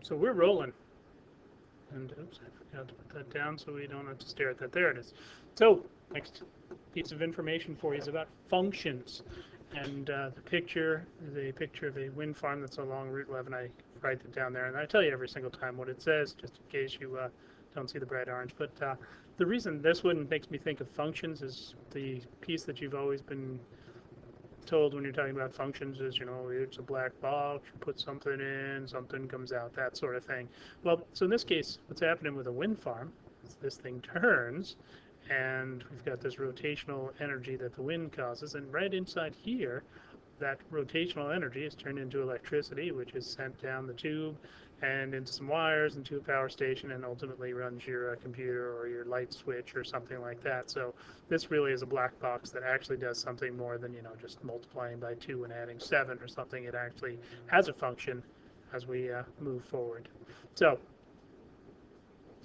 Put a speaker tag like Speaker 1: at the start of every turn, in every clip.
Speaker 1: So we're rolling. And oops, I forgot to put that down so we don't have to stare at that. There it is. So next piece of information for you is about functions. And the picture is a picture of a wind farm that's along Route 11. I write it down there, and I tell you every single time what it says, just in case you don't see the bright orange. But the reason this one makes me think of functions is the piece that you've always been told when you're talking about functions is, you know, it's a black box, you put something in, something comes out, that sort of thing. Well, so in this case, what's happening with a wind farm is this thing turns, and we've got this rotational energy that the wind causes, and right inside here, that rotational energy is turned into electricity, which is sent down the tube and into some wires into a power station and ultimately runs your computer or your light switch or something like that. So this really is a black box that actually does something more than, you know, just multiplying by 2 and adding 7 or something. It actually has a function as we move forward. So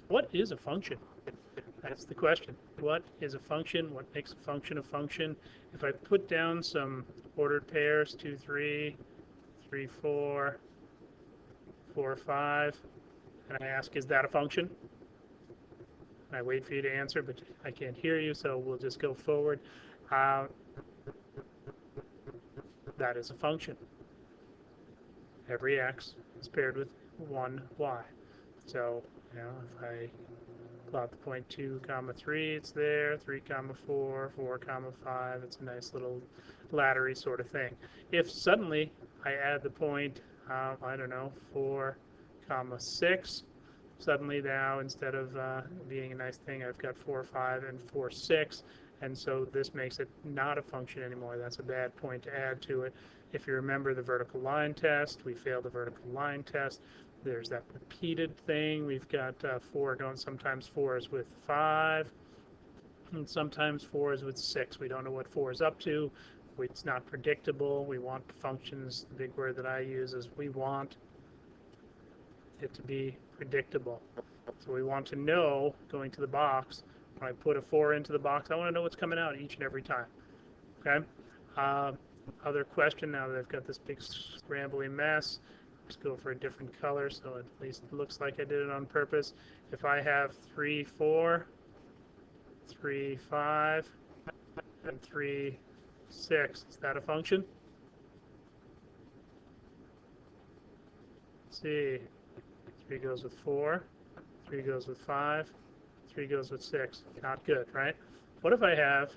Speaker 1: what is a function? That's the question. What is a function? What makes a function a function? If I put down some ordered pairs, 2, 3, 3, 4, 4, 5, and I ask, is that a function? And I wait for you to answer, but I can't hear you, so we'll just go forward. That is a function. Every x is paired with 1 y. So, you know, if I plot the point 2, 3, it's there, 3, 4, 4, 5, it's a nice little laddery sort of thing. If suddenly I add the point, I don't know, 4, 6, suddenly now instead of being a nice thing, I've got 4, 5, and 4, 6, and so this makes it not a function anymore. That's a bad point to add to it. If you remember the vertical line test, we failed the vertical line test. There's that repeated thing. We've got 4 going. Sometimes 4 is with 5, and sometimes 4 is with 6. We don't know what 4 is up to. It's not predictable. We want functions. The big word that I use is we want it to be predictable. So we want to know, going to the box, when I put a 4 into the box, I want to know what's coming out each and every time. Okay? Other question, now that I've got this big scrambly mess, let's go for a different color so at least it looks like I did it on purpose. If I have 3, 4, 3, 5, and 3, 6, is that a function? Let's see. 3 goes with 4, 3 goes with 5, 3 goes with 6. Not good, right? What if I have,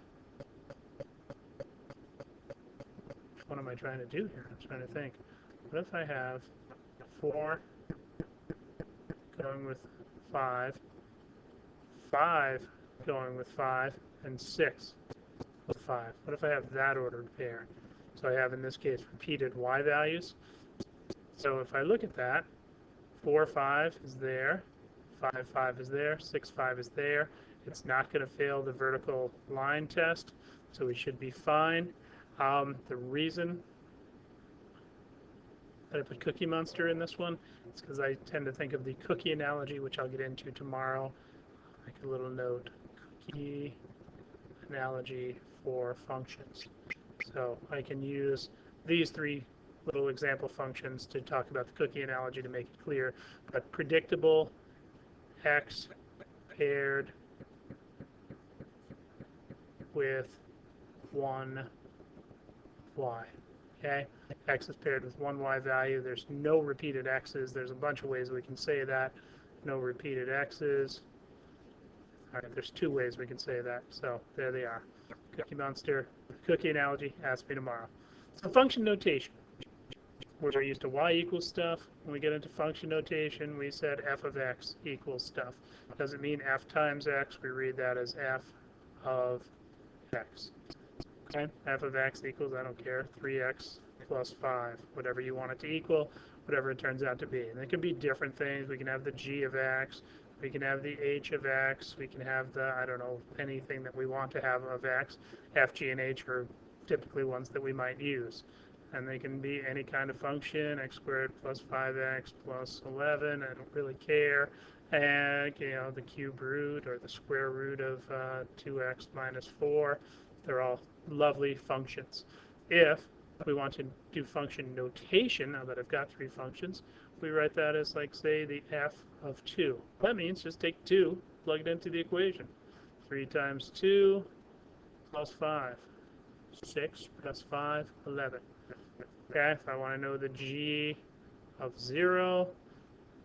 Speaker 1: what am I trying to do here? I'm trying to think. What if I have 4 going with 5, 5 going with 5, and 6 with 5? What if I have that ordered pair? So I have, in this case, repeated y values. So if I look at that, 4, 5 is there, 5, 5 is there, 6, 5 is there. It's not going to fail the vertical line test, so we should be fine. The reason that I put Cookie Monster in this one is because I tend to think of the cookie analogy, which I'll get into tomorrow. Make a little note, cookie analogy for functions. So I can use these 3 little example functions to talk about the cookie analogy to make it clear. But predictable x paired with 1 y. Okay? X is paired with 1 y value. There's no repeated x's. There's a bunch of ways we can say that. No repeated x's. All right, there's 2 ways we can say that. So there they are. Cookie Monster, cookie analogy, ask me tomorrow. So function notation. We're used to y equals stuff. When we get into function notation, we said f of x equals stuff. Doesn't mean f times x. We read that as f of x. Okay? F of x equals, I don't care, 3x plus 5. Whatever you want it to equal, whatever it turns out to be. And it can be different things. We can have the g of x. We can have the h of x. We can have the, I don't know, anything that we want to have of x. F, g, and h are typically ones that we might use. And they can be any kind of function, x squared plus 5x plus 11, I don't really care. And, you know, the cube root or the square root of 2x minus 4, they're all lovely functions. If we want to do function notation, now that I've got 3 functions, we write that as, like, say, the f of 2. That means just take 2, plug it into the equation. 3 times 2 plus 5. 6 plus 5, 11. Okay, if I want to know the g of 0,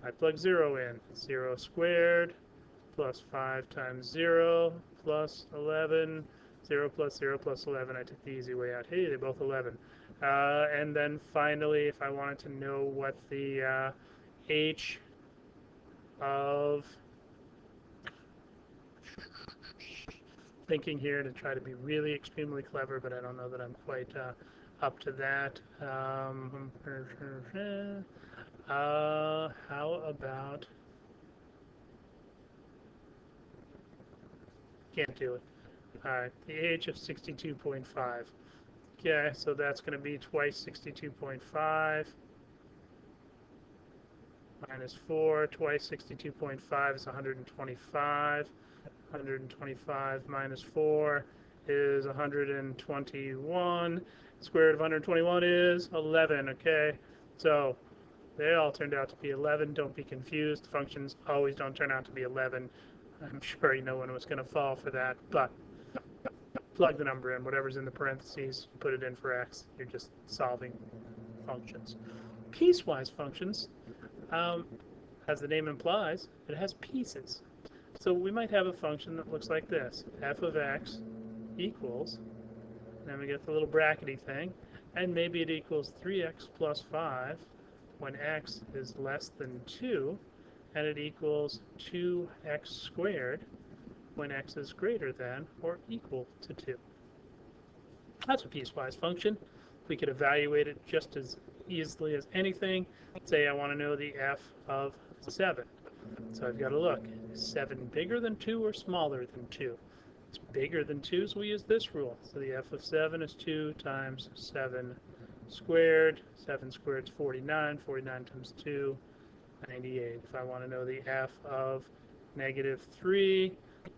Speaker 1: I plug 0 in. 0 squared plus 5 times 0 plus 11. 0 plus 0 plus 11. I took the easy way out. Hey, they're both 11. And then finally, if I wanted to know what the h of, thinking here to try to be really extremely clever, but I don't know that I'm quite up to that. How about, can't do it. All right, the h of 62.5. Okay, so that's going to be twice 62.5 minus 4. Twice 62.5 is 125. 125 minus 4 is 121. Square root of 121 is 11, okay? So they all turned out to be 11. Don't be confused. Functions always don't turn out to be 11. I'm sure no one was going to fall for that, but plug the number in. Whatever's in the parentheses, put it in for x. You're just solving functions. Piecewise functions, as the name implies, it has pieces. So we might have a function that looks like this. F of x equals, and then we get the little brackety thing, and maybe it equals 3x plus 5 when x is less than 2, and it equals 2x squared when x is greater than or equal to 2. That's a piecewise function. We could evaluate it just as easily as anything. Say I want to know the f of 7. So I've got to look. Is 7 bigger than 2 or smaller than 2? It's bigger than 2, so we use this rule. So the f of 7 is 2 times 7 squared. 7 squared is 49. 49 times 2, 98. If I want to know the f of negative 3,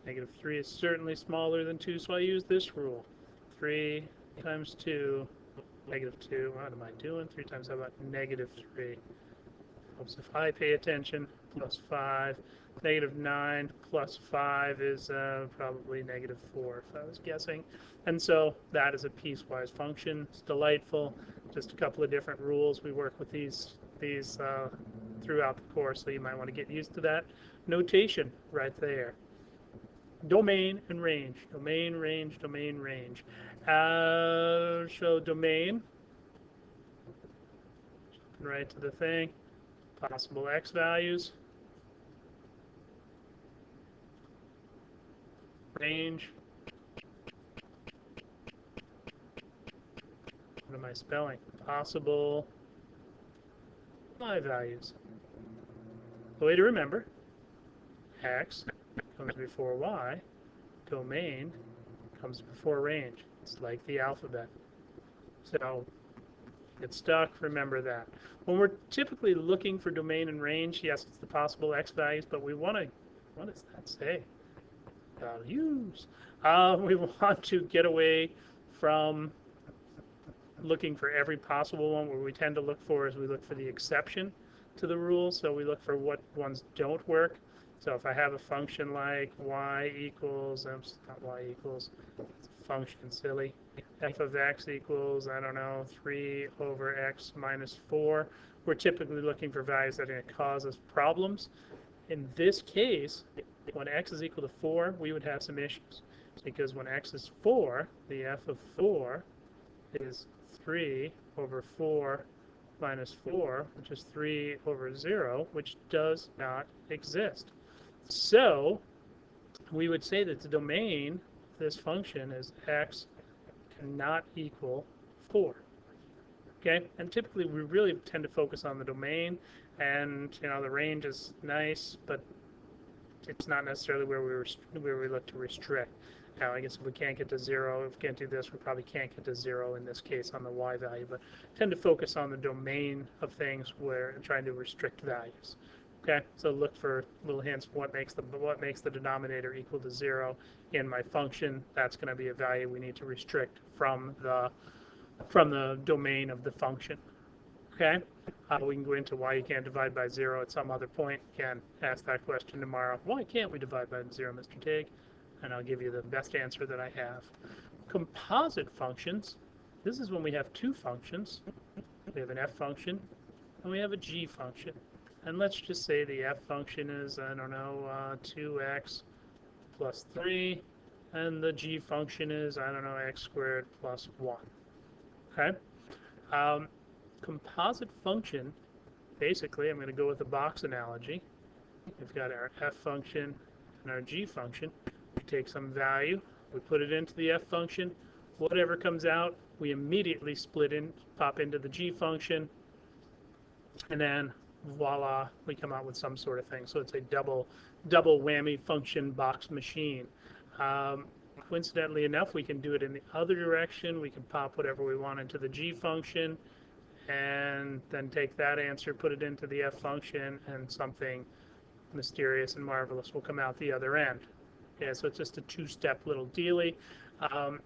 Speaker 1: negative 3 is certainly smaller than 2, so I use this rule. 3 times 2, negative 2. What am I doing? 3 times, how about negative 3? Oops, if I pay attention, plus 5. Negative 9 plus 5 is probably negative 4, if I was guessing. And so that is a piecewise function. It's delightful. Just a couple of different rules. We work with these throughout the course, so you might want to get used to that notation right there. Domain and range. Domain, range, domain, range. So domain, right to the thing. Possible x values. Range. What am I spelling? Possible y values. The way to remember, x comes before y, domain comes before range. It's like the alphabet. So get stuck, remember that. When we're typically looking for domain and range, yes, it's the possible x values, but we want to, what does that say? Values. We want to get away from looking for every possible one. What we tend to look for is we look for the exception to the rule, so we look for what ones don't work. So if I have a function like y equals, not y equals, it's a function, silly, f of x equals, I don't know, 3 over x minus 4, we're typically looking for values that are going to cause us problems. In this case, when x is equal to 4, we would have some issues. Because when x is 4, the f of 4 is 3 over 4 minus 4, which is 3 over 0, which does not exist. So we would say that the domain of this function is x cannot equal 4. Okay, and typically we really tend to focus on the domain, and the range is nice, but it's not necessarily where we look to restrict. Now, I guess if we can't get to 0, if we can't do this, we probably can't get to 0 in this case on the y value, but tend to focus on the domain of things where trying to restrict values. Okay, so look for little hints. What makes the denominator equal to 0 in my function? That's going to be a value we need to restrict from the domain of the function. Okay? We can go into why you can't divide by 0 at some other point. Again, ask that question tomorrow. Why can't we divide by 0, Mr. Tig? And I'll give you the best answer that I have. Composite functions, this is when we have two functions. We have an f function and we have a g function. And let's just say the f function is, I don't know, 2x plus 3, and the g function is, I don't know, x squared plus 1. Okay? Composite function, basically, I'm going to go with the box analogy. We've got our f function and our g function. We take some value, we put it into the f function. Whatever comes out, we immediately pop into the g function, and then voila, we come out with some sort of thing. So it's a double whammy function box machine. Coincidentally enough, we can do it in the other direction. We can pop whatever we want into the g function, and then take that answer, put it into the f function, and something mysterious and marvelous will come out the other end. Okay, so it's just a two-step little dealy.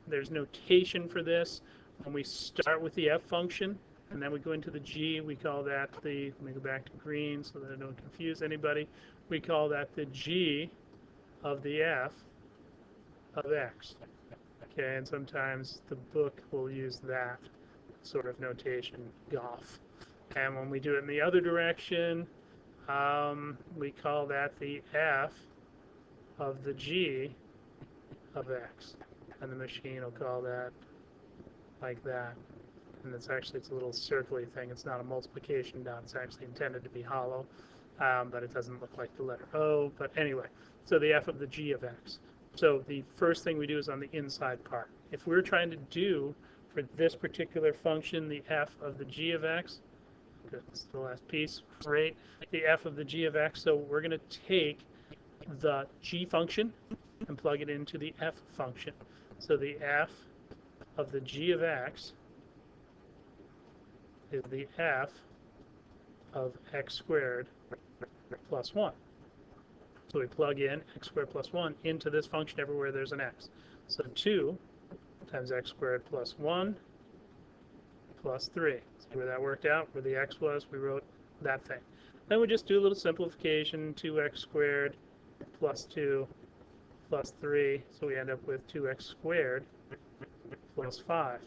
Speaker 1: There's notation for this. When we start with the f function, and then we go into the g, we call that the, let me go back to green so that I don't confuse anybody, we call that the g of the f of x. Okay, and sometimes the book will use that sort of notation, goff. And when we do it in the other direction, we call that the f of the g of x. And the machine will call that like that. And it's a little circly thing. It's not a multiplication dot. It's actually intended to be hollow, but it doesn't look like the letter O. But anyway, so the f of the g of x. So the first thing we do is on the inside part. If we're trying to do, for this particular function, the f of the g of x, good, that's the last piece, great, the f of the g of x, so we're going to take the g function and plug it into the f function. So the f of the g of x is the f of x squared plus 1. So we plug in x squared plus 1 into this function everywhere there's an x. So 2 times x squared plus 1 plus 3. See where that worked out? Where the x was, we wrote that thing. Then we just do a little simplification, 2x squared plus 2 plus 3. So we end up with 2x squared plus 5.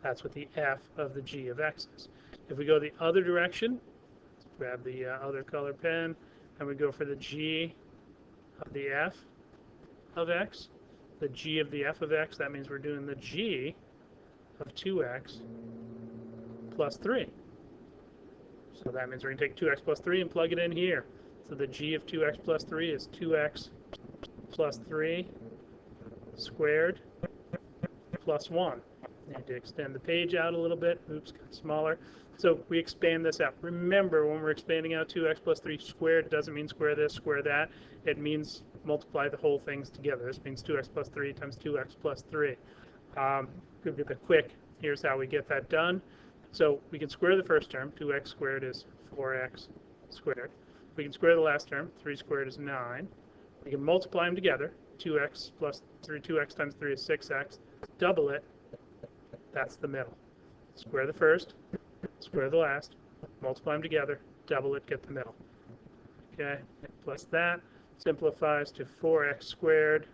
Speaker 1: That's what the f of the g of x is. If we go the other direction, let's grab the other color pen, and we go for the g of the f of x. The g of the f of x, that means we're doing the g of 2x plus 3. So that means we're going to take 2x plus 3 and plug it in here. So the g of 2x plus 3 is 2x plus 3 squared plus 1. Need to extend the page out a little bit. Oops, got smaller. So we expand this out. Remember, when we're expanding out 2x plus 3 squared, it doesn't mean square this, square that. It means multiply the whole things together. This means 2x plus 3 times 2x plus 3. We'll get the quick. Here's how we get that done. So we can square the first term. 2x squared is 4x squared. We can square the last term. 3 squared is 9. We can multiply them together. 2x plus 3, 2x times 3 is 6x. Double it. That's the middle. Square the first, square the last, multiply them together, double it, get the middle. Okay, plus that simplifies to 4x squared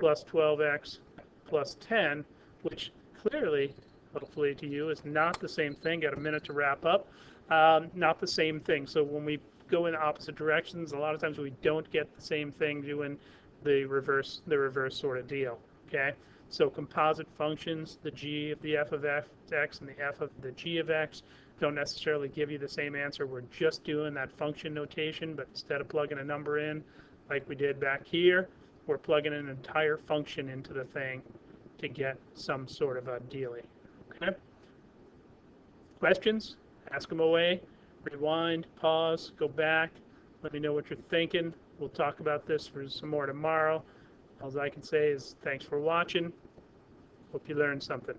Speaker 1: plus 12x plus 10, which clearly, hopefully to you, is not the same thing. Got a minute to wrap up. Not the same thing. So when we go in opposite directions, a lot of times we don't get the same thing doing the reverse sort of deal. Okay. So composite functions, the g of the f of x and the f of the g of x, don't necessarily give you the same answer. We're just doing that function notation, but instead of plugging a number in like we did back here, we're plugging an entire function into the thing to get some sort of a dealie. Okay? Questions? Ask them away. Rewind, pause, go back. Let me know what you're thinking. We'll talk about this for some more tomorrow. All I can say is thanks for watching. Hope you learned something.